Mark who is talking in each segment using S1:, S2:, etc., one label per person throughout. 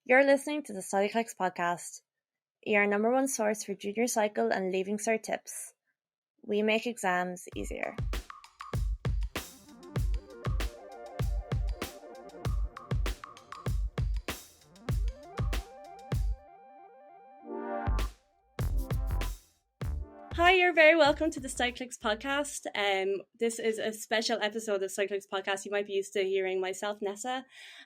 S1: You're listening to the Studyclix Podcast, your number one source for junior cycle and Leaving Cert tips. We make exams easier. Hi, you're very welcome to the Studyclix Podcast. This is a special episode of Studyclix Podcast. You might be used to hearing myself, Nessa,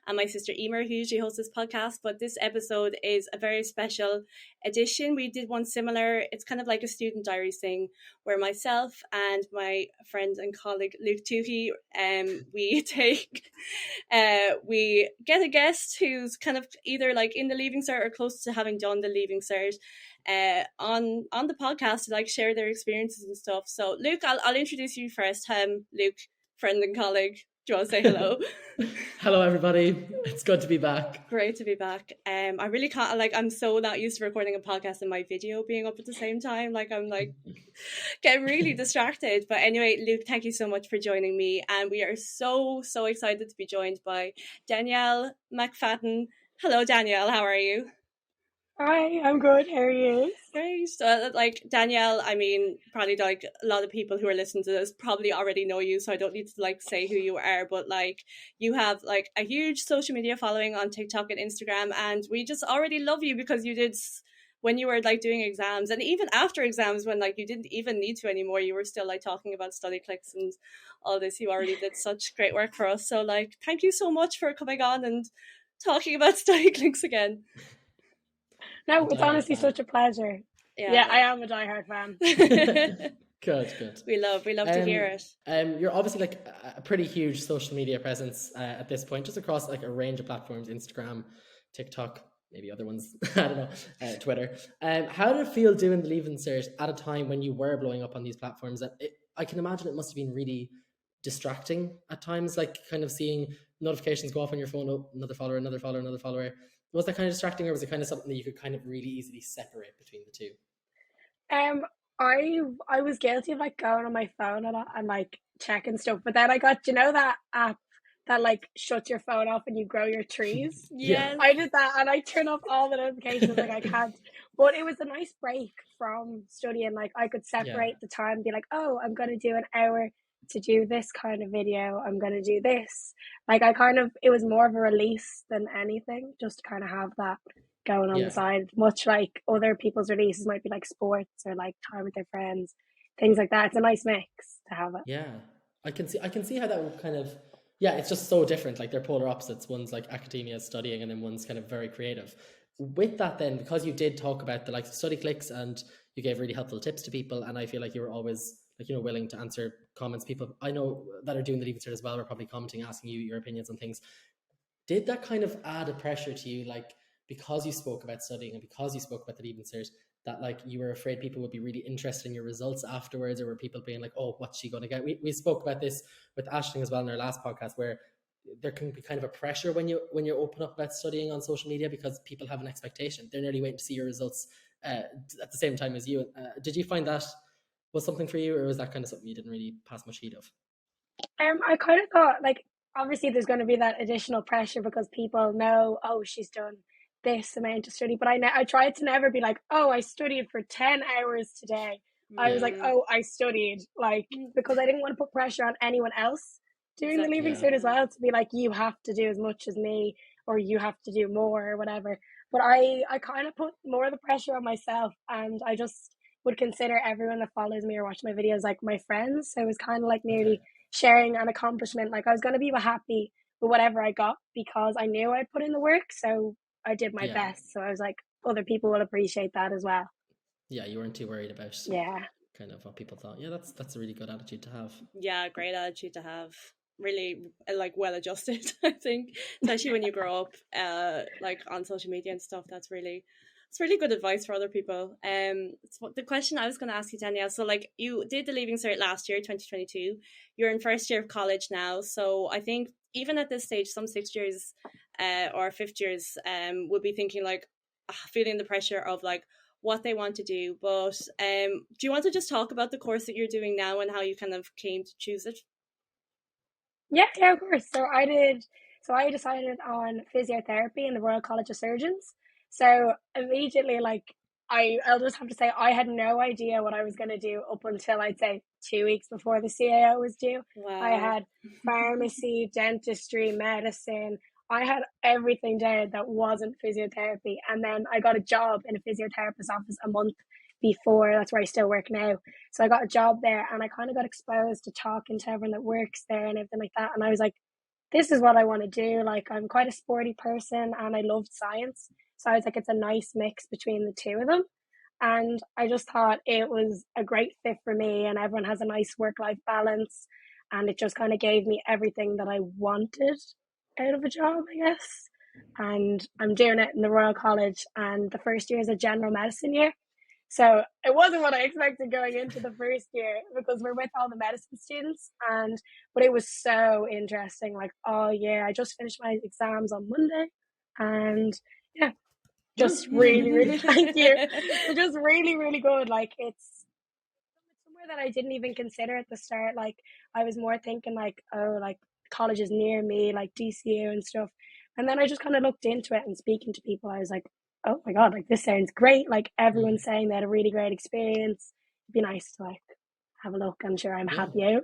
S1: and my sister Emer, who usually hosts this podcast, but this episode is a very special edition. We did one similar. It's kind of like a student diaries thing, where myself and my friend and colleague Luke Tuhi, we get a guest who's kind of either like in the Leaving Cert or close to having done the Leaving Cert on the podcast to like share their experiences and stuff. So Luke, I'll introduce you first. Luke, friend and colleague, do you want to say hello?
S2: Hello everybody, it's good to be back.
S1: Great to be back. I really can't, like, I'm so not used to recording a podcast and my video being up at the same time. Like, I'm like getting really distracted. But anyway, Luke, thank you so much for joining me, and we are so excited to be joined by Danielle McFadden. Hello Danielle, how are you?
S3: Hi, I'm good. How are you?
S1: Great. So, like, Danielle, I mean, probably like a lot of people who are listening to this probably already know you, so I don't need to like say who you are, but like you have like a huge social media following on TikTok and Instagram, and we just already love you because you did when you were like doing exams, and even after exams when like you didn't even need to anymore, you were still like talking about Studyclix and all this. You already did such great work for us. So like, thank you so much for coming on and talking about Studyclix again.
S3: No, it's honestly such a pleasure. Yeah, I am a diehard fan.
S2: Good.
S1: We love to hear it.
S2: You're obviously like a pretty huge social media presence at this point, just across like a range of platforms: Instagram, TikTok, maybe other ones, I don't know, Twitter. How did it feel doing the Leaving Cert at a time when you were blowing up on these platforms? I can imagine it must have been really distracting at times, like kind of seeing notifications go off on your phone, oh, another follower. Was that kind of distracting, or was it kind of something that you could kind of really easily separate between the two?
S3: I was guilty of like going on my phone a lot and like checking stuff, but then I got, you know, that app that like shuts your phone off and you grow your trees.
S1: Yes.
S3: I did that, and I turned off all the notifications like I can't. But it was a nice break from studying. Like I could separate the time and be like, oh, I'm going to do an hour to do this kind of video, I'm going to do this. Like it was more of a release than anything, just to kind of have that going on the side, much like other people's releases might be like sports or like time with their friends, things like that. It's a nice mix to have it.
S2: Yeah, I can see how that would kind of, it's just so different. Like they're polar opposites. One's like academia studying, and then one's kind of very creative. With that then, because you did talk about the likes of Studyclix and you gave really helpful tips to people, and I feel like you were always like, you know, willing to answer comments. People I know that are doing the Leaving Cert as well were probably commenting, asking you your opinions on things. Did that kind of add a pressure to you, like because you spoke about studying and because you spoke about the Leaving Cert, that like you were afraid people would be really interested in your results afterwards, or were people being like, oh, what's she going to get? We spoke about this with Aisling as well in our last podcast, where there can be kind of a pressure when you open up about studying on social media, because people have an expectation. They're nearly waiting to see your results at the same time as you. Did you find that was something for you, or was that kind of something you didn't really pass much heed of?
S3: I kind of thought, like, obviously there's going to be that additional pressure because people know, oh, she's done this amount of study, but I tried to never be like, oh, I studied for 10 hours today. I was like, oh, I studied, like, because I didn't want to put pressure on anyone else doing the Leaving Cert as well, to be like, you have to do as much as me, or you have to do more, or whatever. But I kind of put more of the pressure on myself, and I just would consider everyone that follows me or watch my videos like my friends. So it was kind of like nearly sharing an accomplishment. Like I was going to be happy with whatever I got because I knew I'd put in the work, so I did my best. So I was like, other people will appreciate that as well.
S2: Yeah, you weren't too worried about kind of what people thought. Yeah, that's a really good attitude to have.
S1: Yeah, great attitude to have. Really like well adjusted, I think, especially when you grow up like on social media and stuff. It's really good advice for other people. The question I was going to ask you, Danielle, so like you did the Leaving Cert last year, 2022. You're in first year of college now, so I think even at this stage, some sixth years or fifth years would be thinking like feeling the pressure of like what they want to do. But do you want to just talk about the course that you're doing now and how you kind of came to choose it?
S3: Yeah, of course. So So I decided on physiotherapy in the Royal College of Surgeons. So immediately, like, I'll just have to say, I had no idea what I was going to do up until I'd say 2 weeks before the CAO was due.
S1: Wow.
S3: I had pharmacy, dentistry, medicine. I had everything down that wasn't physiotherapy. And then I got a job in a physiotherapist's office a month before. That's where I still work now. So I got a job there, and I kind of got exposed to talking to everyone that works there and everything like that. And I was like, this is what I want to do. Like, I'm quite a sporty person and I loved science. So I was like, it's a nice mix between the two of them. And I just thought it was a great fit for me, and everyone has a nice work-life balance. And it just kind of gave me everything that I wanted out of a job, I guess. And I'm doing it in the Royal College, and the first year is a general medicine year. So it wasn't what I expected going into the first year, because we're with all the medicine students, but it was so interesting. Like, oh yeah, I just finished my exams on Monday, and yeah, just really, really thank you. It's just really, really good. Like, it's somewhere that I didn't even consider at the start. Like, I was more thinking like, oh, like college is near me, like DCU and stuff. And then I just kind of looked into it, and speaking to people, I was like, oh my God, like this sounds great. Like, everyone's saying they had a really great experience. It'd be nice to like have a look. I'm sure I'm happy out.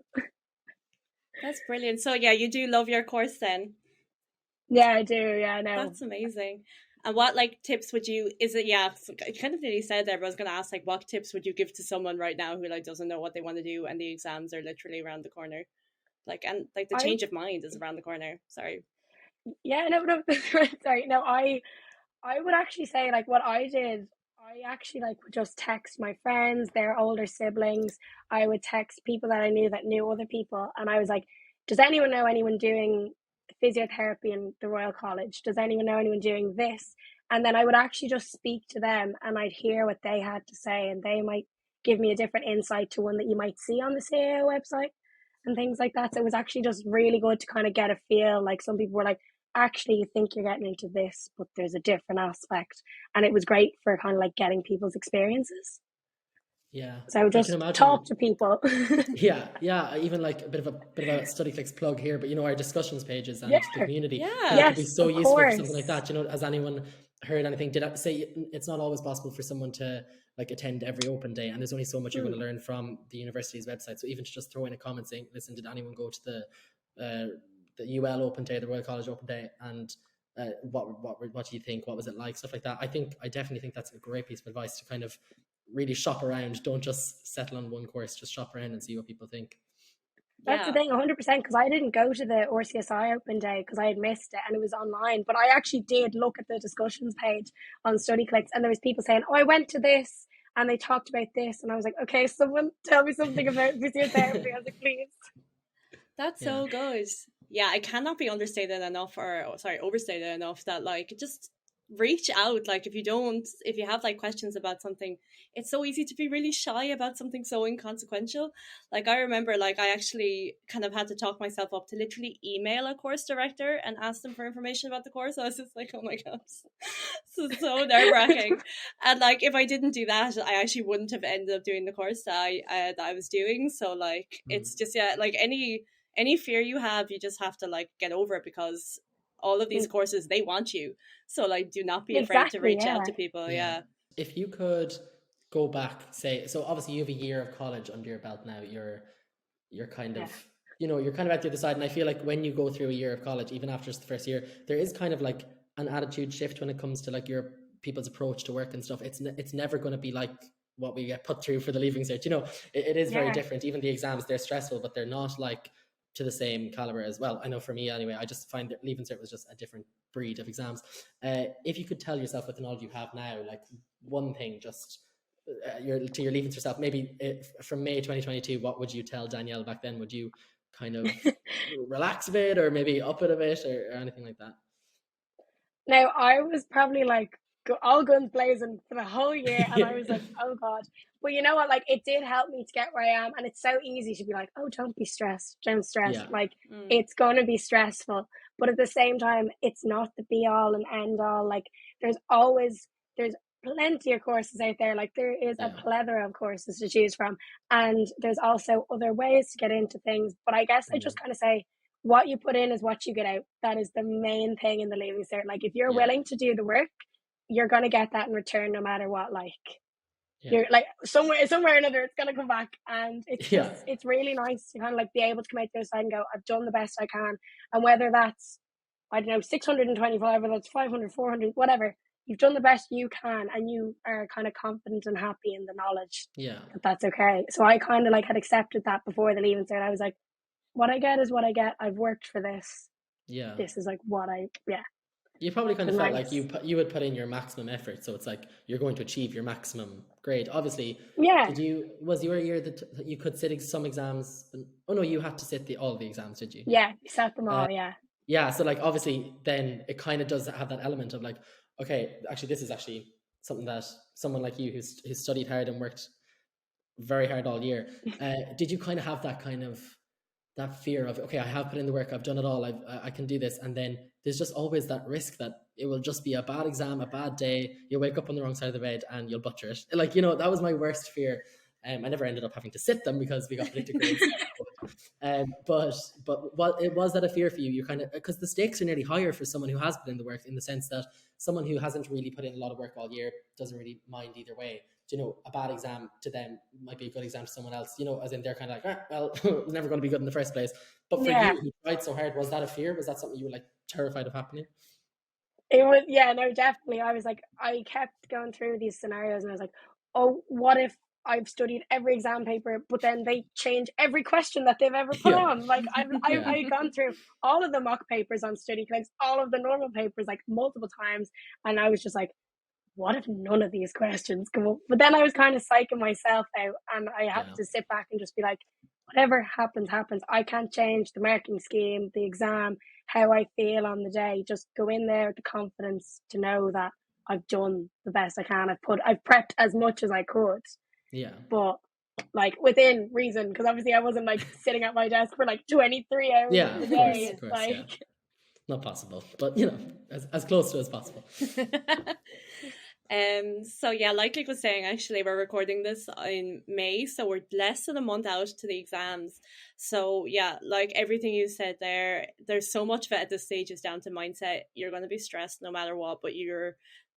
S1: That's brilliant. So yeah, you do love your course then?
S3: Yeah, I do. Yeah, no.
S1: That's amazing. And what like tips would you, is it, yeah, I kind of nearly said there, but I was going to ask, like, what tips would you give to someone right now who like doesn't know what they want to do and the exams are literally around the corner? Like, and like the change of mind is around the corner. Sorry.
S3: Yeah, no, sorry. No, I would actually say, like, what I did, I actually like would just text my friends, their older siblings. I would text people that I knew that knew other people, and I was like, does anyone know anyone doing physiotherapy in the Royal College? Does anyone know anyone doing this? And then I would actually just speak to them, and I'd hear what they had to say, and they might give me a different insight to one that you might see on the CAO website and things like that. So it was actually just really good to kind of get a feel. Like, some people were like, actually, you think you're getting into this, but there's a different aspect. And it was great for kind of like getting people's experiences.
S2: Yeah.
S3: So I would just talk to people.
S2: yeah. Even like a bit of a Studyclix plug here, but our discussions pages and the community,
S1: yeah,
S2: it could be so useful for something like that. Has anyone heard anything? Did I say it's not always possible for someone to like attend every open day, and there's only so much you're going to learn from the university's website. So even to just throw in a comment saying, listen, did anyone go to the UL open day, the Royal College open day, and what do you think? What was it like? Stuff like that. I definitely think that's a great piece of advice, to kind of really shop around. Don't just settle on one course. Just shop around and see what people think.
S3: That's the thing, 100%, because I didn't go to the RCSI open day because I had missed it and it was online. But I actually did look at the discussions page on Studyclix, and there was people saying, oh, I went to this and they talked about this, and I was like, okay, someone tell me something about physiotherapy. I was like, please.
S1: That's so good. Yeah, I cannot be overstated enough that like, just reach out. Like, if you have like questions about something, it's so easy to be really shy about something so inconsequential. Like, I remember, like, I actually kind of had to talk myself up to literally email a course director and ask them for information about the course. I was just like, oh my God, this is so nerve-wracking. And like, if I didn't do that, I actually wouldn't have ended up doing the course that I was doing. So like, it's just, like any fear you have, you just have to like get over it, because all of these courses, they want you. So like, do not be afraid to reach out to people. Yeah.
S2: If you could go back, say, so obviously you have a year of college under your belt now. You're kind of, you're kind of at the other side. And I feel like when you go through a year of college, even after just the first year, there is kind of like an attitude shift when it comes to like your people's approach to work and stuff. It's never going to be like what we get put through for the Leaving Cert. It is very different. Even the exams, they're stressful, but they're not like to the same caliber as well. I know for me anyway, I just find that Leaving Cert was just a different breed of exams. If you could tell yourself with the knowledge you have now, like one thing, just to your Leaving Cert self, maybe from May 2022, what would you tell Danielle back then? Would you kind of relax a bit, or maybe up it a bit, or anything like that?
S3: Now, I was probably like all guns blazing for the whole year, and I was like, oh God. But you know what, like, it did help me to get where I am, and it's so easy to be like, oh, don't be stressed, don't stress. Like, it's going to be stressful, but at the same time, it's not the be all and end all. Like, there's plenty of courses out there. Like, there is a plethora of courses to choose from, and there's also other ways to get into things. But I guess I just kind of say, what you put in is what you get out. That is the main thing in the Leaving Cert. Like, if you're willing to do the work, you're going to get that in return no matter what. Like, you're like, somewhere or another, it's going to come back. And it's just, it's really nice to kind of like be able to come out the other side and go, I've done the best I can. And whether that's, I don't know, 625, or that's 500, 400, whatever, you've done the best you can, and you are kind of confident and happy in the knowledge that that's okay. So I kind of like had accepted that before the Leaving Cert. I was like, what I get is what I get. I've worked for this. This is like what
S2: you probably kind of felt like you would put in your maximum effort, so it's like you're going to achieve your maximum grade. Obviously, was your year that you could sit some exams? Oh no, you had to sit all the exams, did you?
S3: Yeah, you sat them all.
S2: So like obviously then it kind of does have that element of like, okay, actually this is actually something that someone like you who's studied hard and worked very hard all year. Did you kind of have that fear of, okay, I have put in the work, I've done it all, I can do this, and then there's just always that risk that it will just be a bad exam, a bad day, you'll wake up on the wrong side of the bed and you'll butcher it. Like, that was my worst fear. I never ended up having to sit them because we got predicted grades. But was that a fear for you? You kind of, because the stakes are nearly higher for someone who has put in the work, in the sense that someone who hasn't really put in a lot of work all year doesn't really mind either way. A bad exam to them might be a good exam to someone else, as in they're kind of like, well, it was never going to be good in the first place. But for you who tried so hard, was that a fear? Was that something you were like terrified of happening?
S3: It was, no, definitely. I was like, I kept going through these scenarios and I was like, oh, what if I've studied every exam paper, but then they change every question that they've ever put on? Like, I've gone through all of the mock papers on Studyclix, all of the normal papers, like multiple times. And I was just like, what if none of these questions come up? But then I was kind of psyching myself out, and I had to sit back and just be like, whatever happens, happens. I can't change the marking scheme, the exam, how I feel on the day. Just go in there with the confidence to know that I've done the best I can. I've prepped as much as I could. But like within reason, because obviously I wasn't like sitting at my desk for like 23 hours a day.
S2: Of course, not possible, but as close to as possible.
S1: So like Luke was saying, actually we're recording this in May, so we're less than a month out to the exams. So like everything you said there's so much of it at this stage is down to mindset. You're going to be stressed no matter what, but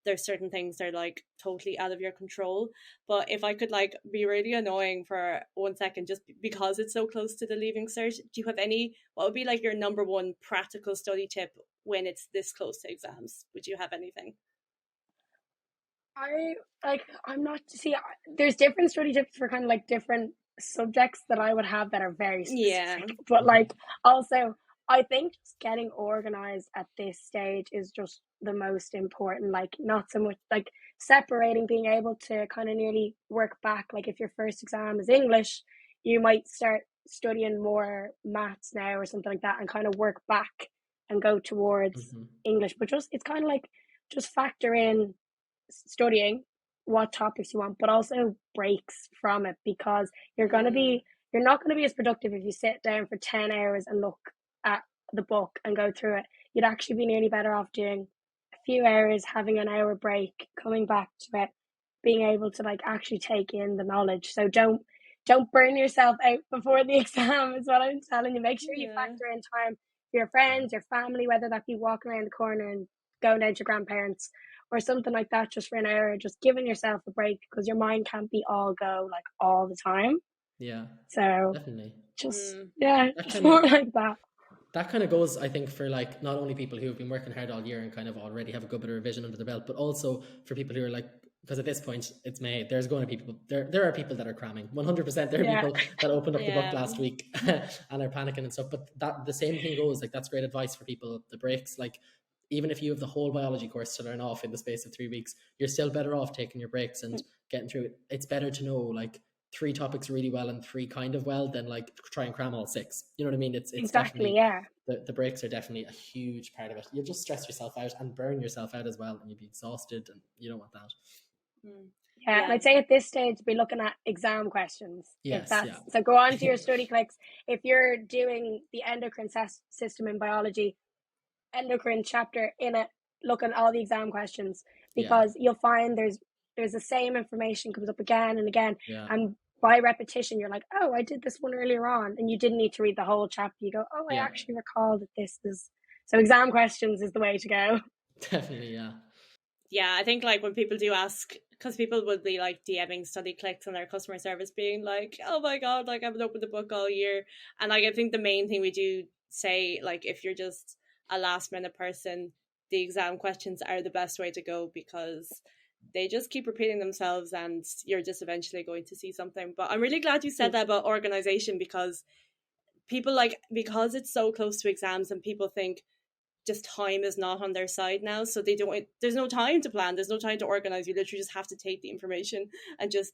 S1: there's certain things that are like totally out of your control. But if I could like be really annoying for 1 second, just because it's so close to the Leaving Cert, do you have what would be like your number one practical study tip when it's this close to exams? Would you have anything?
S3: There's different study tips for kind of like different subjects that I would have that are very specific. But like also I think just getting organized at this stage is just the most important. Like, not so much like separating, being able to kind of nearly work back. Like, if your first exam is English, you might start studying more maths now or something like that, and kind of work back and go towards English. But it's kind of like just factor in studying what topics you want, but also breaks from it, because you're not going to be as productive if you sit down for 10 hours and look at the book and go through it. You'd actually be nearly better off doing a few hours, having an hour break, coming back to it, being able to like actually take in the knowledge. So don't burn yourself out before the exam is what I'm telling you. Make sure you factor in time for your friends, your family, whether that be walking around the corner and going down to your grandparents or something like that, just for an hour, just giving yourself a break, because your mind can't be all go like all the time. So
S2: definitely
S3: just more like that.
S2: That kind of goes, I think, for like not only people who have been working hard all year and kind of already have a good bit of revision under their belt, but also for people who are like, because at this point it's May, there's going to be people, there are people that are cramming 100%. There are people that opened up the book last week and are panicking and stuff. But that the same thing goes, like, that's great advice for people. The breaks, like, even if you have the whole biology course to learn off in the space of 3 weeks, you're still better off taking your breaks and getting through it. It's better to know like 3 topics really well and 3 kind of well than like try and cram all 6. You know what I mean? It's
S3: exactly,
S2: the breaks are definitely a huge part of it. You'll just stress yourself out and burn yourself out as well, and you'll be exhausted, and you don't want that.
S3: And I'd say at this stage be looking at exam questions. So go on to your Studyclix. If you're doing the endocrine system in biology, endocrine chapter in it, look at all the exam questions, because you'll find there's the same information comes up again and again, and by repetition, you're like, oh, I did this one earlier on, and you didn't need to read the whole chapter. You go, oh, I
S2: Yeah,
S3: actually recall that this is. So exam questions is the way to go.
S2: definitely. Yeah.
S1: Yeah, I think like when people do ask, because people would be like DMing Studyclix and their customer service being like, oh my god, like I haven't opened the book all year. And like I think the main thing we do say, like if you're just a last minute person, the exam questions are the best way to go, because they just keep repeating themselves and you're just eventually going to see something. But I'm really glad you said that about organization, because people like, because it's so close to exams and people think just time is not on their side now, so they don't, there's no time to plan, there's no time to organize. You literally just have to take the information and just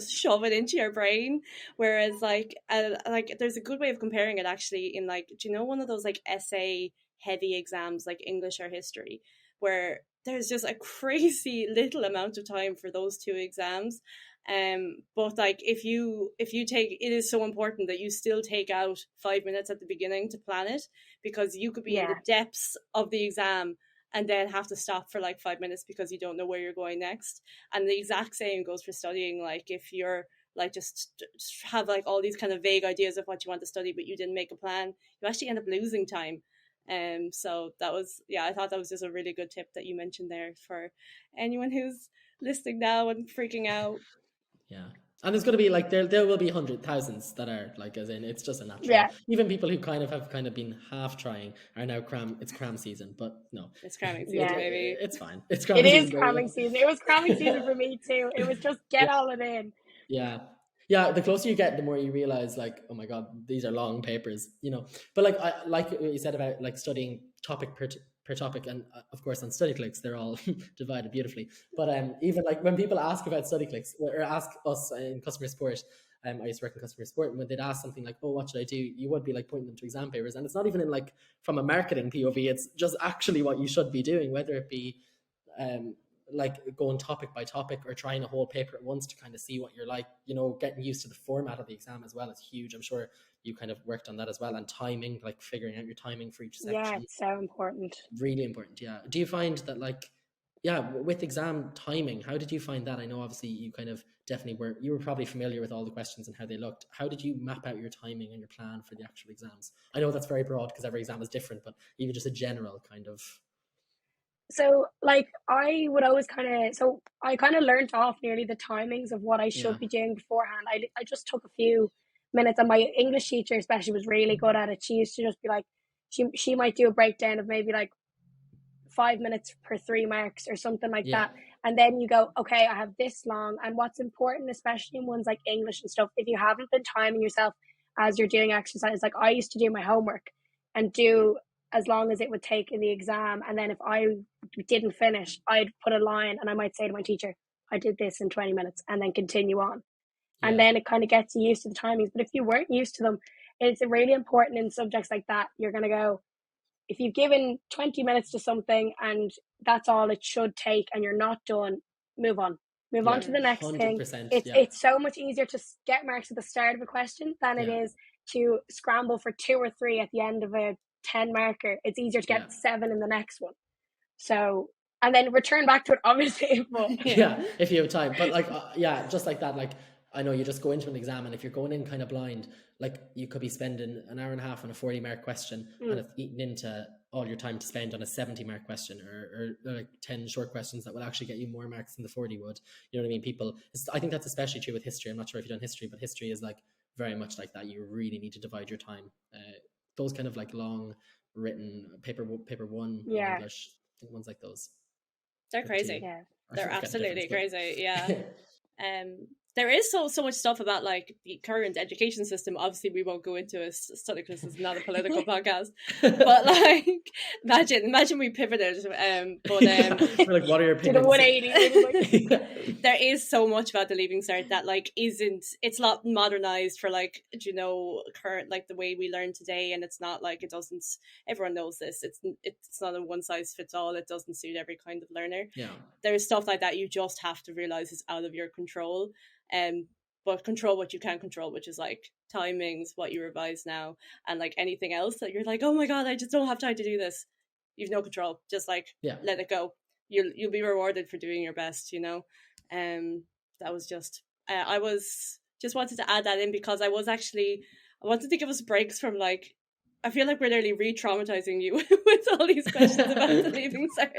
S1: shove it into your brain. Whereas like there's a good way of comparing it actually in like, do you know one of those like essay heavy exams like English or history, where there's just a crazy little amount of time for those two exams. But like if you take, it is so important that you still take out 5 minutes at the beginning to plan it, because you could be in the depths of the exam and then have to stop for like 5 minutes because you don't know where you're going next. And the exact same goes for studying. Like if you're like just have like all these kind of vague ideas of what you want to study, but you didn't make a plan, you actually end up losing time. So that was, yeah, I thought that was just a really good tip that you mentioned there for anyone who's listening now and freaking out.
S2: Yeah. And there's going to be like, there will be thousands that are like, as in, it's just a natural.
S3: Yeah.
S2: Even people who have been half trying are now it's cram season, but no.
S1: It's cramming season, maybe.
S2: It's fine. It's cramming
S3: season.
S2: It
S3: is cramming season. It was cramming season for me too. It was just get all it in.
S2: Yeah. Yeah, the closer you get, the more you realize, like, oh my god, these are long papers, you know. But like, I like what you said about like studying topic per topic, and of course on Studyclix they're all divided beautifully. But even like when people ask about Studyclix or ask us in customer support, I used to work in customer support, and when they'd ask something like, oh, what should I do, you would be like pointing them to exam papers, and it's not even in like from a marketing POV, it's just actually what you should be doing, whether it be like going topic by topic or trying a whole paper at once to kind of see what you're like, you know. Getting used to the format of the exam as well is huge. I'm sure you kind of worked on that as well, and timing, like figuring out your timing for each section.
S3: Yeah, it's so important.
S2: Really important. Yeah. Do you find that like, yeah, with exam timing, how did you find that? I know obviously you kind of definitely you were probably familiar with all the questions and how they looked. How did you map out your timing and your plan for the actual exams? I know that's very broad because every exam is different, but even just a general kind of.
S3: So like I would always I kind of learned off nearly the timings of what I should be doing beforehand. I just took a few minutes, and my English teacher especially was really good at it. She used to just be like, she might do a breakdown of maybe like 5 minutes per 3 marks or something like that. And then you go, okay, I have this long. And what's important, especially in ones like English and stuff, if you haven't been timing yourself as you're doing exercise, like I used to do my homework and do as long as it would take in the exam. And then if I didn't finish, I'd put a line and I might say to my teacher, I did this in 20 minutes, and then continue on. And then it kind of gets you used to the timings. But if you weren't used to them, it's really important in subjects like that. You're going to go, if you've given 20 minutes to something and that's all it should take and you're not done, move on. Move on to the next thing. It's so much easier to get marks at the start of a question than it is to scramble for 2 or 3 at the end of a 10 marker. It's easier to get 7 in the next one. So, and then return back to it, obviously. But,
S2: if you have time. But like, just like that, like, I know you just go into an exam, and if you're going in kind of blind, like you could be spending an hour and a half on a 40-mark question and it's eaten into all your time to spend on a 70-mark question or like 10 short questions that will actually get you more marks than the 40 would. You know what I mean? I think that's especially true with history. I'm not sure if you've done history, but history is like very much like that. You really need to divide your time. Those kind of like long written paper one in English, I think ones like those.
S1: They're crazy. They're absolutely crazy. Yeah. There is so much stuff about like the current education system. Obviously, we won't go into it. Studyclix is not a political podcast, but like imagine we pivoted.
S2: Like, what are your opinions?
S3: 180.
S1: There is so much about the Leaving Cert that like it's not modernized for like, you know, current, like the way we learn today, and it's not like, it doesn't. Everyone knows this. It's not a one size fits all. It doesn't suit every kind of learner.
S2: Yeah,
S1: there's stuff like that you just have to realize is out of your control. But control what you can control, which is like timings, what you revise now, and like anything else that you're like, oh my god, I just don't have time to do this. You've no control. Just like let it go. You'll be rewarded for doing your best, you know. That was just I was just wanted to add that in because I wanted to give us breaks from like, I feel like we're nearly re-traumatizing you with all these questions about the Leaving Cert.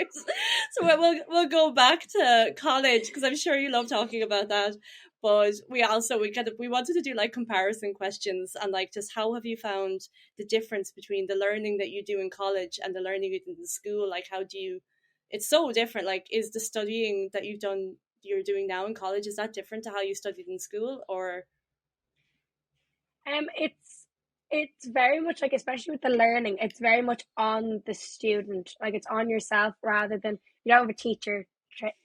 S1: So we'll go back to college because I'm sure you love talking about that. But we wanted to do like comparison questions and like just how have you found the difference between the learning that you do in college and the learning you do in the school? Like it's so different. Like is the studying that you're doing now in college, is that different to how you studied in school or?
S3: It's very much like, especially with the learning, it's very much on the student. Like it's on yourself rather than you don't have a teacher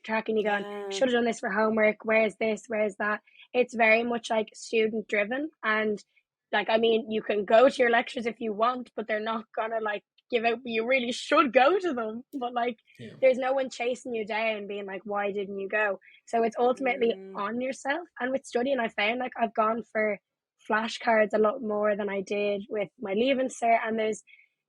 S3: tracking you going, should have done this for homework. Where's this? Where's that? It's very much like student driven. And like, I mean, you can go to your lectures if you want, but they're not gonna like give out, you really should go to them. But like, there's no one chasing you down being like, why didn't you go? So it's ultimately on yourself. And with studying, I found like I've gone for flashcards a lot more than I did with my Leaving Cert, and there's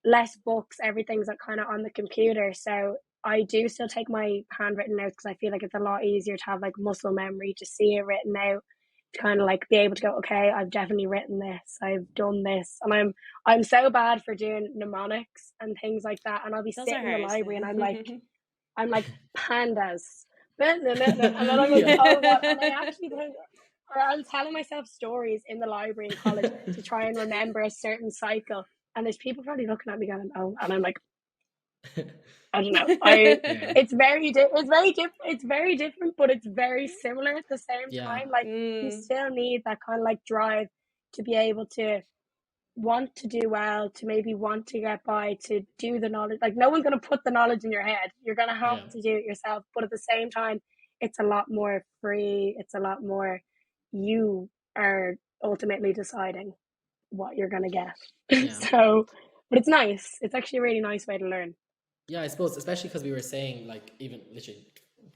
S3: less books, everything's like kind of on the computer. So I do still take my handwritten notes because I feel like it's a lot easier to have like muscle memory to see it written out, to kind of like be able to go, okay, I've definitely written this, I've done this. And I'm so bad for doing mnemonics and things like that, and I'll be sitting in the library and I'm like pandas, and then I'm like, oh what? And I actually think, or I'm telling myself stories in the library in college to try and remember a certain cycle, and there's people probably looking at me going, oh, and I'm like, I don't know. It's very different, but it's very similar at the same time. Like you still need that kind of like drive to be able to want to do well, to maybe want to get by, to do the knowledge. Like no one's going to put the knowledge in your head. You're going to have to do it yourself. But at the same time, it's a lot more free. It's a lot more, you are ultimately deciding what you're going to get. So, but it's nice. It's actually a really nice way to learn.
S2: Yeah, I suppose, especially because we were saying, like, even literally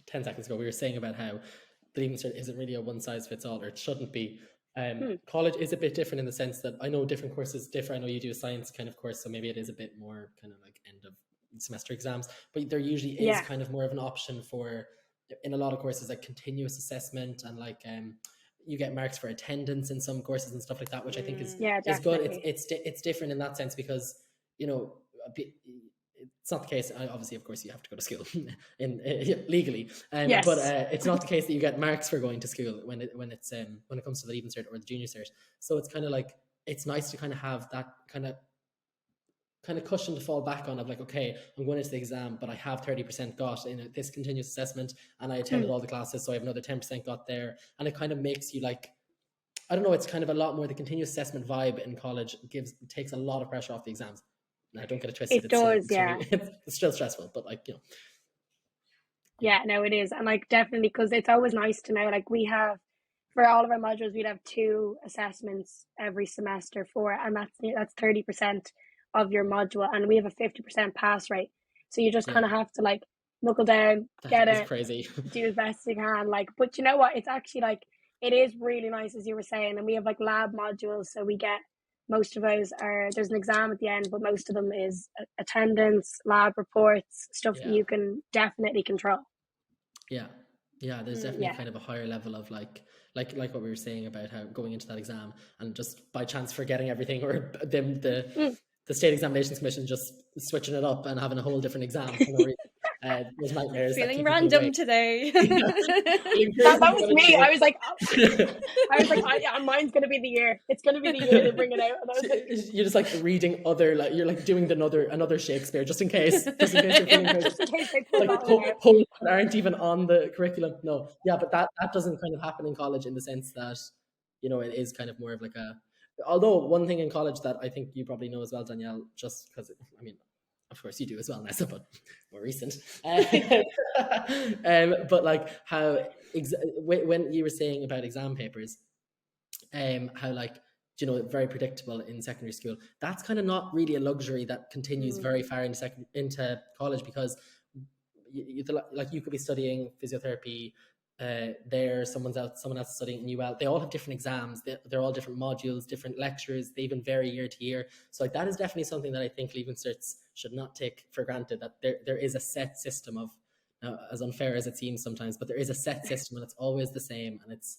S2: 10 seconds ago, we were saying about how the Leaving Cert isn't really a one-size-fits-all, or it shouldn't be. College is a bit different in the sense that I know different courses differ. I know you do a science kind of course, so maybe it is a bit more kind of like end of semester exams, but there usually is kind of more of an option for, in a lot of courses, like continuous assessment, and like you get marks for attendance in some courses and stuff like that, which I think is good. It's different in that sense because, you know, it's not the case. Obviously, of course, you have to go to school legally, but it's not the case that you get marks for going to school when it comes to the Leaving Cert or the Junior Cert. So it's kind of like, it's nice to kind of have that kind of cushion to fall back on of like, okay, I'm going into the exam, but I have 30% got in this continuous assessment, and I attended all the classes, so I have another 10% got there, and it kind of makes you like, I don't know, it's kind of a lot more the continuous assessment vibe in college takes a lot of pressure off the exams. Now, don't get it twisted.
S3: It does,
S2: it's still stressful, but like, you know.
S3: Yeah, no, it is. And like, definitely, because it's always nice to know, like we have, for all of our modules, we'd have 2 assessments every semester and that's 30% of your module, and we have a 50% pass rate. So you just kind of have to like knuckle down, get it,
S2: crazy.
S3: do as best you can. Like, but you know what? It's actually like, it is really nice, as you were saying, and we have like lab modules, so we get, most of those there's an exam at the end, but most of them is attendance, lab reports, stuff that you can definitely control.
S2: There's definitely kind of a higher level of like what we were saying about how going into that exam and just by chance forgetting everything, or the State Examinations Commission just switching it up and having a whole different exam. Those nightmares.
S1: Feeling random today.
S3: that was me. I was like, mine's going to be the year. It's going to be the year they bring it out. And I was like,
S2: you're just like reading you're like doing another Shakespeare just in case. Just in case
S3: they pull
S2: like poems that aren't even on the curriculum. No, but that doesn't kind of happen in college, in the sense that, you know, it is kind of more of like although one thing in college that I think you probably know as well, Danielle, just because, I mean, of course you do as well, Nessa, but more recent. But like how, when you were saying about exam papers, how like, you know, very predictable in secondary school, that's kind of not really a luxury that continues very far into college, because you could be studying physiotherapy, someone else is studying UL. They all have different exams. They're all different modules, different lectures. They even vary year to year. So like, that is definitely something that I think Leaving Certs should not take for granted, that there is a set system of, as unfair as it seems sometimes, but there is a set system, and it's always the same, and it's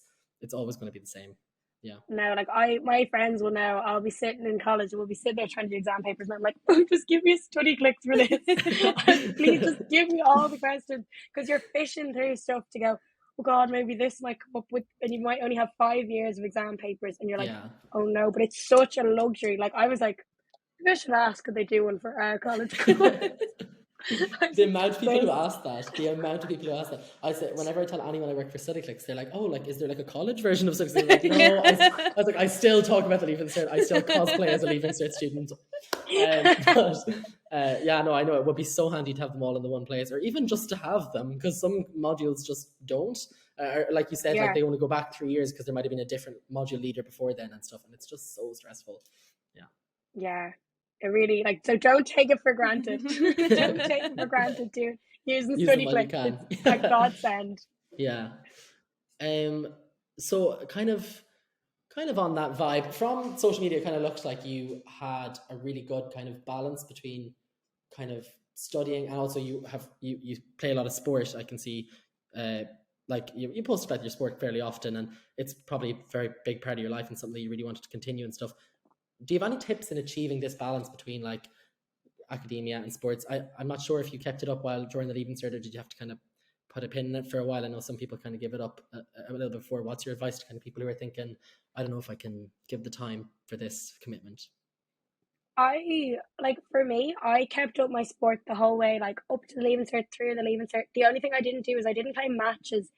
S2: always going to be the same.
S3: No, like my friends will know I'll be sitting in college and we'll be sitting there trying to do exam papers and I'm like, oh, just give me a Studyclix for this. Please just give me all the questions, because you're fishing through stuff to go, oh God, maybe this might come up with, and you might only have 5 years of exam papers and you're like, oh no, but it's such a luxury. Like I was like, maybe I should ask, could they do one for our college course?
S2: The amount of people who ask that, I say, whenever I tell anyone I work for Studyclix, they're like, oh, like, is there like a college version of something? Like, no, I was like, I still talk about the Leaving Cert, I still cosplay as a Leaving Cert student. Yeah, no, I know it would be so handy to have them all in the one place, or even just to have them, because some modules just don't. Like you said, like they only go back 3 years because there might have been a different module leader before then and stuff, and it's just so stressful.
S3: Yeah. It really, like, so don't take it for granted. Don't take it for granted, dude. Using Studyclix, it's a godsend.
S2: Yeah. So kind of on that vibe, from social media, it kind of looks like you had a really good kind of balance between kind of studying, and also you play a lot of sport. I can see like you post about your sport fairly often, and it's probably a very big part of your life and something that you really wanted to continue and stuff. Do you have any tips in achieving this balance between like academia and sports? I'm not sure if you kept it up while during the Leaving Cert, or did you have to kind of put a pin in it for a while? I know some people kind of give it up a little bit before. What's your advice to kind of people who are thinking, I don't know if I can give the time for this commitment?
S3: For me, I kept up my sport the whole way, like up to the Leaving Cert, through the Leaving Cert. The only thing I didn't do is I didn't play matches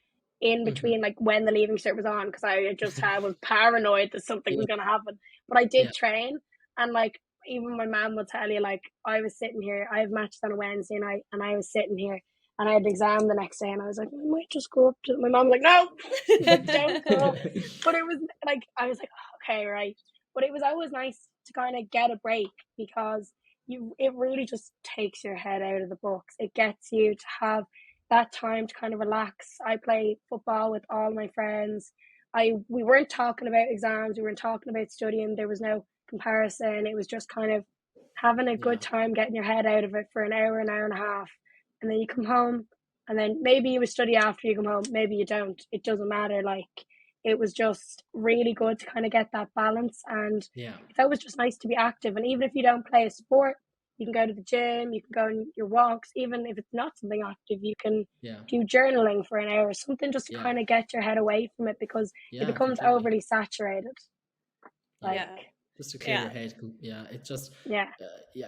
S3: in between, like when the Leaving Cert was on, because I was paranoid that something was going to happen. But I did train, and like even my mum will tell you, like I was sitting here, I have matches on a Wednesday night, and I was sitting here and I had an exam the next day, and I was like, I might just go up to my mum, like, no, like, don't go. But it was like, I was like, okay, right. But it was always nice to kind of get a break, because it really just takes your head out of the books. It gets you to have that time to kind of relax. I play football with all my friends. We weren't talking about exams, we weren't talking about studying, there was no comparison. It was just kind of having a good time, getting your head out of it for an hour and a half, and then you come home, and then maybe you would study after you come home, maybe you don't, it doesn't matter. Like, it was just really good to kind of get that balance, and that was just nice to be active. And even if you don't play a sport, you can go to the gym, you can go on your walks. Even if it's not something active, you can do journaling for an hour, something just to kind of get your head away from it, because it becomes overly saturated.
S2: Just to clear your head. It's just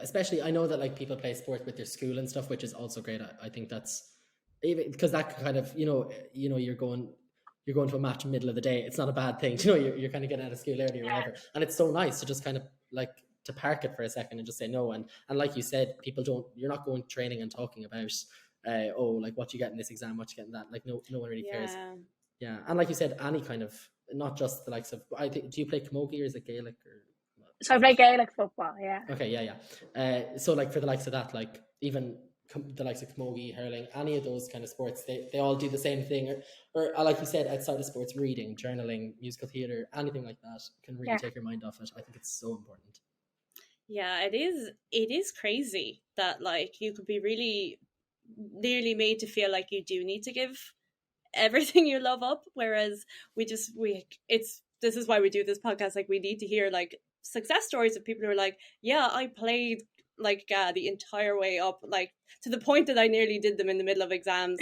S2: especially, I know that like people play sport with their school and stuff, which is also great. I think that's, even because that kind of, you're going to a match in the middle of the day, it's not a bad thing. You're kind of getting out of school early or whatever, and it's so nice to just kind of like to park it for a second and just say no. And like you said, you're not going training and talking about like what you get in this exam, what you get in that. Like no one really cares. And like you said, any kind of, not just the likes of, I think, do you play camogie or is it Gaelic?
S3: So I play Gaelic football.
S2: Okay, so like for the likes of that, like even the likes of camogie, hurling, any of those kind of sports, they all do the same thing, or like you said, outside of sports, reading, journaling, musical theatre, anything like that can really take your mind off it. I think it's so important.
S1: It is crazy that like you could be really nearly made to feel like you do need to give everything you love up, whereas this is why we do this podcast. Like, we need to hear like success stories of people who are like, I played like the entire way up, like to the point that I nearly did them in the middle of exams.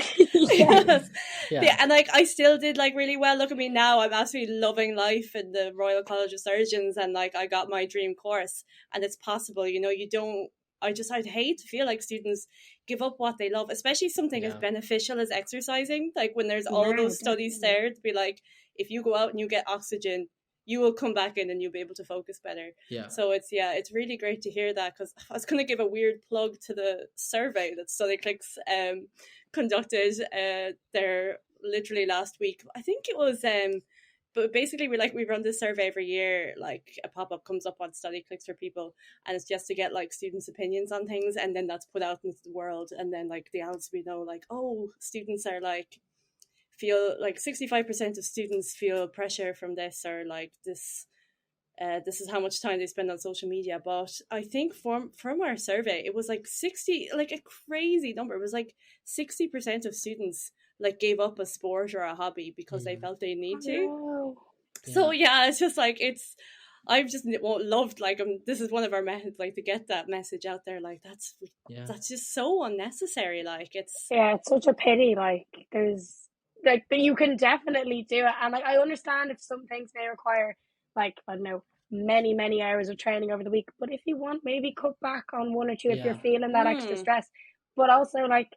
S1: And like I still did like really well. Look at me now, I'm absolutely loving life in the Royal College of Surgeons, and like I got my dream course, and it's possible. I'd hate to feel like students give up what they love, especially something as beneficial as exercising. Like when there's all those studies there to be like, if you go out and you get oxygen, you will come back in and you'll be able to focus better. So it's really great to hear that, because I was going to give a weird plug to the survey that Studyclix conducted there literally last week. I think it was but basically we run this survey every year. Like a pop-up comes up on Studyclix for people, and it's just to get like students' opinions on things, and then that's put out into the world. And then like the adults, we know like, students are like, feel like 65% of students feel pressure from this, or like this is how much time they spend on social media. But I think from our survey, it was like 60, like a crazy number. It was like 60% of students like gave up a sport or a hobby because they felt they need to. So yeah, it's just like I've just loved like this is one of our methods, like to get that message out there. Like that's just so unnecessary. Like it's
S3: such a pity. Like there's like you can definitely do it, and like I understand if some things may require like I don't know many hours of training over the week, but if you want, maybe cut back on one or two if you're feeling that extra stress. But also like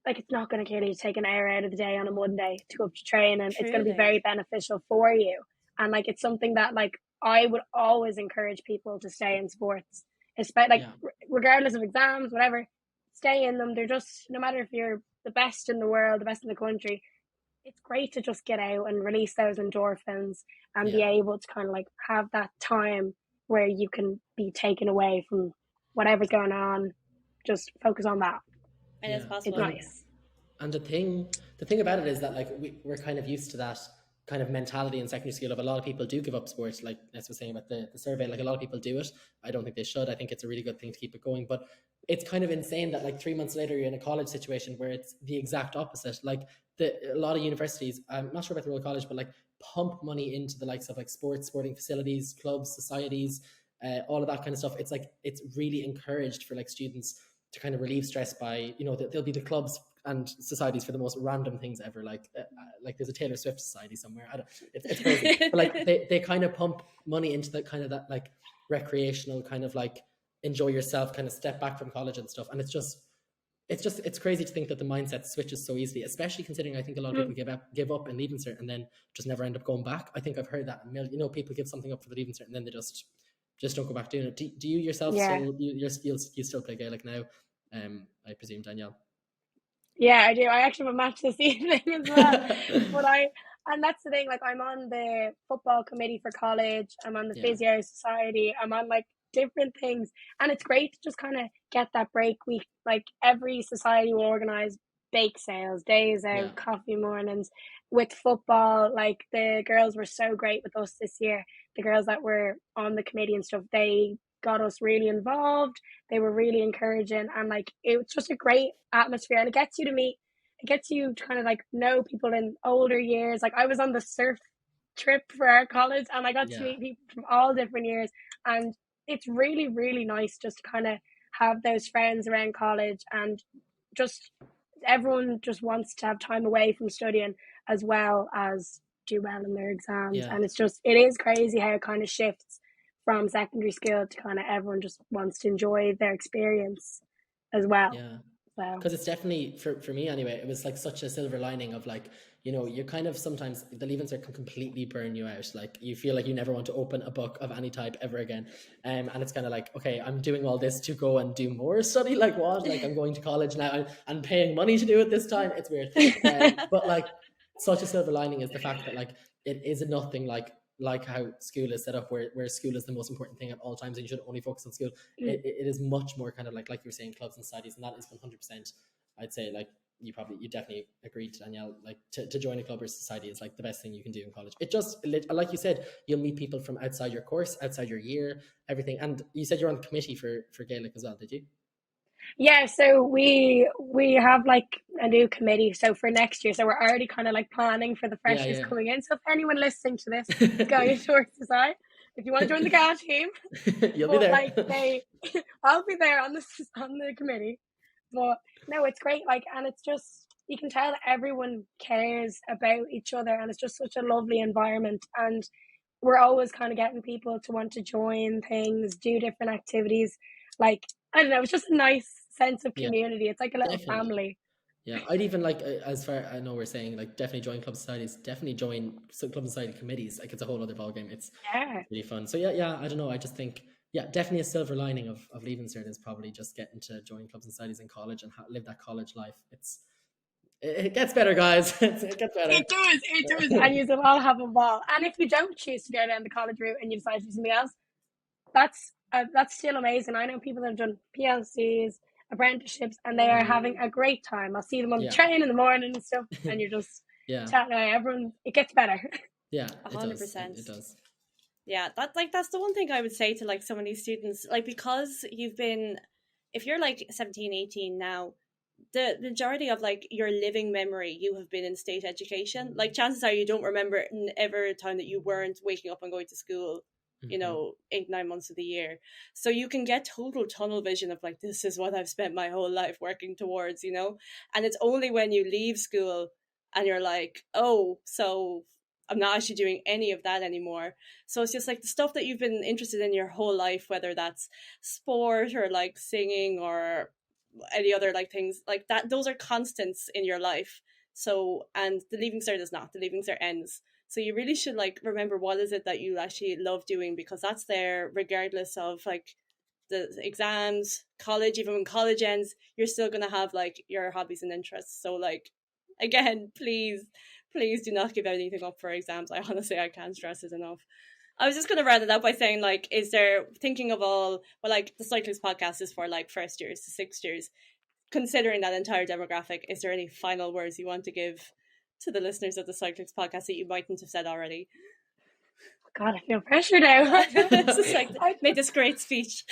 S3: it's not going to kill you to take an hour out of the day on a Monday to go up to train, and it's going to be very beneficial for you. And like it's something that like I would always encourage people to stay in sports, especially like regardless of exams, whatever, stay in them. They're just, no matter if you're the best in the world, the best in the country, it's great to just get out and release those endorphins and be able to kind of like have that time where you can be taken away from whatever's going on. Just focus on that.
S1: And it's possible.
S3: It's nice.
S2: And the thing about it is that like we're kind of used to that kind of mentality in secondary school of a lot of people do give up sports, like Nessa was saying about the survey. Like a lot of people do it. I don't think they should. I think it's a really good thing to keep it going, but it's kind of insane that like 3 months later you're in a college situation where it's the exact opposite. Like a lot of universities, I'm not sure about the Royal College, but like pump money into the likes of like sporting facilities, clubs, societies, all of that kind of stuff. It's like it's really encouraged for like students to kind of relieve stress by, you know, there'll be the clubs and societies for the most random things ever. Like there's a Taylor Swift society somewhere. It's crazy. But like they kind of pump money into the kind of that like recreational kind of like enjoy yourself kind of step back from college and stuff. And it's crazy to think that the mindset switches so easily, especially considering I think a lot of people give up in Leaving Cert and then just never end up going back. I think I've heard that a million. You know, people give something up for the Leaving Cert and then they just don't go back doing it. Do you yourself still you still play Gaelic now? I presume, Danielle.
S3: Yeah, I do. I actually have a match this evening as well. And that's the thing, like I'm on the football committee for college, I'm on the physio society, I'm on like different things, and it's great to just kind of get that break week. Like every society will organize bake sales, days out, coffee mornings. With football, like the girls were so great with us this year. The girls that were on the committee and stuff, they got us really involved. They were really encouraging, and like it was just a great atmosphere, and it gets you to kind of like know people in older years. Like I was on the surf trip for our college and I got to meet people from all different years, and it's really, really nice just to kind of have those friends around college, and just everyone just wants to have time away from studying as well as do well in their exams. And it is crazy how it kind of shifts from secondary school to kind of everyone just wants to enjoy their experience as well.
S2: Because it's definitely for me anyway, it was like such a silver lining of like, you know, you kind of sometimes the Leaving Cert can completely burn you out. Like you feel like you never want to open a book of any type ever again, and it's kind of like, okay, I'm doing all this to go and do more study. Like what? Like I'm going to college now and paying money to do it this time. It's weird, but like such a silver lining is the fact that like it is nothing like how school is set up, where school is the most important thing at all times and you should only focus on school. It is much more kind of like you were saying, clubs and societies, and that is 100%. I'd say like you definitely agreed, Danielle, like to join a club or society is like the best thing you can do in college. It just, like you said, you'll meet people from outside your course, outside your year, everything. And you said you're on the committee for Gaelic as well, did you?
S3: Yeah, so we have like a new committee, so for next year, so we're already kind of like planning for the freshers coming in. So if anyone listening to this is going into RCSI, if you want to join the GAL team,
S2: you'll be there.
S3: Like I'll be there on the committee. But no, it's great, like, and it's just, you can tell that everyone cares about each other, and it's just such a lovely environment, and we're always kind of getting people to want to join things, do different activities. Like, I don't know, it's just a nice sense of community. It's like a little family.
S2: Yeah, I'd even like, as far I know, we're saying like definitely join club societies, definitely join club and society committees. Like it's a whole other ballgame. It's really fun. So yeah, I don't know. I just think, definitely a silver lining of Leaving Cert is probably just getting to join clubs and societies in college and live that college life. It gets better, guys. It gets better.
S3: It does. And you all have a ball. And if you don't choose to go down the college route and you decide to do something else, that's still amazing. I know people that have done PLCs, apprenticeships, and they are having a great time. I'll see them on the train in the morning and stuff, and you're just chatting away. Everyone, it gets better.
S2: Yeah,
S1: 100%.
S2: It does.
S1: Yeah, that's the one thing I would say to like some of these students, like, because if you're like 17, 18 now, the majority of like your living memory, you have been in state education. Like chances are you don't remember ever a time that you weren't waking up and going to school, you know, 8-9 months of the year. So you can get total tunnel vision of like, this is what I've spent my whole life working towards, you know. And it's only when you leave school and you're like, oh, so I'm not actually doing any of that anymore. So it's just like the stuff that you've been interested in your whole life, whether that's sport or like singing or any other like things like that, those are constants in your life. So, and the Leaving Cert is not. The Leaving Cert ends. So you really should like remember what is it that you actually love doing, because that's there regardless of like the exams, college. Even when college ends, you're still going to have like your hobbies and interests. So like, again, please do not give anything up for exams. I can't stress it enough. I was just going to round it out by saying, like, is there, thinking of all, well, like the Studyclix podcast is for like first years to sixth years, considering that entire demographic, is there any final words you want to give to the listeners of the Studyclix podcast that you mightn't have said already?
S3: God, I feel pressure now.
S1: It's just like, made this great speech.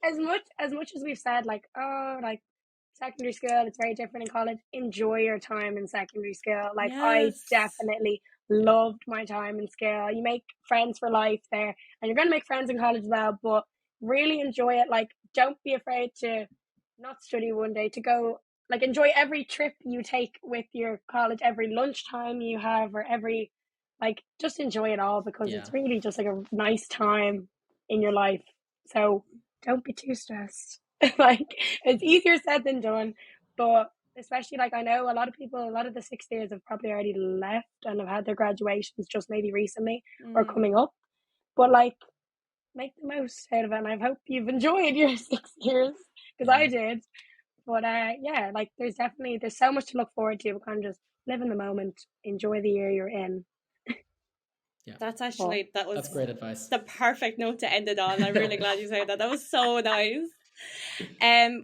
S3: as much as we've said, like, oh, like secondary school, it's very different in college. Enjoy your time in secondary school. Like, yes. I definitely loved my time in school. You make friends for life there, and you're going to make friends in college as well, but really enjoy it. Like, don't be afraid to not study one day, to go, like, enjoy every trip you take with your college, every lunchtime you have, or every, like, just enjoy it all, because it's really just like a nice time in your life. So don't be too stressed. Like, it's easier said than done, but especially, like, I know a lot of people, a lot of the sixth years have probably already left and have had their graduations just maybe recently or coming up, but like, make the most out of it, and I hope you've enjoyed your 6 years, because I did. But yeah, like, there's so much to look forward to. But kind of just live in the moment, enjoy the year you're in.
S2: Yeah,
S1: that's
S2: great advice.
S1: The perfect note to end it on. I'm really glad you said that. That was so nice.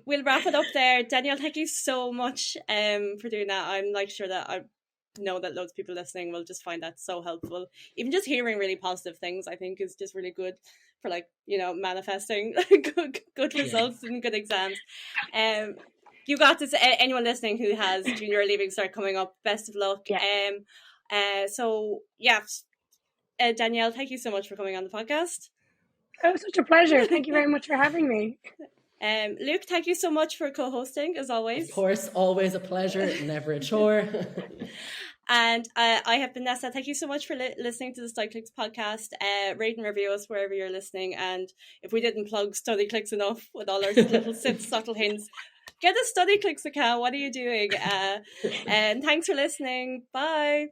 S1: We'll wrap it up there. Danielle, thank you so much for doing that. I'm like sure that I know that loads of people listening will just find that so helpful. Even just hearing really positive things, I think, is just really good for, like, you know, manifesting good results and good exams. You got this. Anyone listening who has junior Leaving Cert coming up, best of luck. So yeah, Danielle, thank you so much for coming on the podcast.
S3: Oh, such a pleasure. Thank you very much for having me.
S1: Luke, thank you so much for co-hosting, as always.
S2: Of course, always a pleasure, never a chore.
S1: And I have been Nessa. Thank you so much for listening to the Studyclix podcast. Rate and review us wherever you're listening. And if we didn't plug Studyclix enough with all our little subtle hints, get a Studyclix account. What are you doing? And thanks for listening. Bye.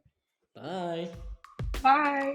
S2: Bye.
S3: Bye.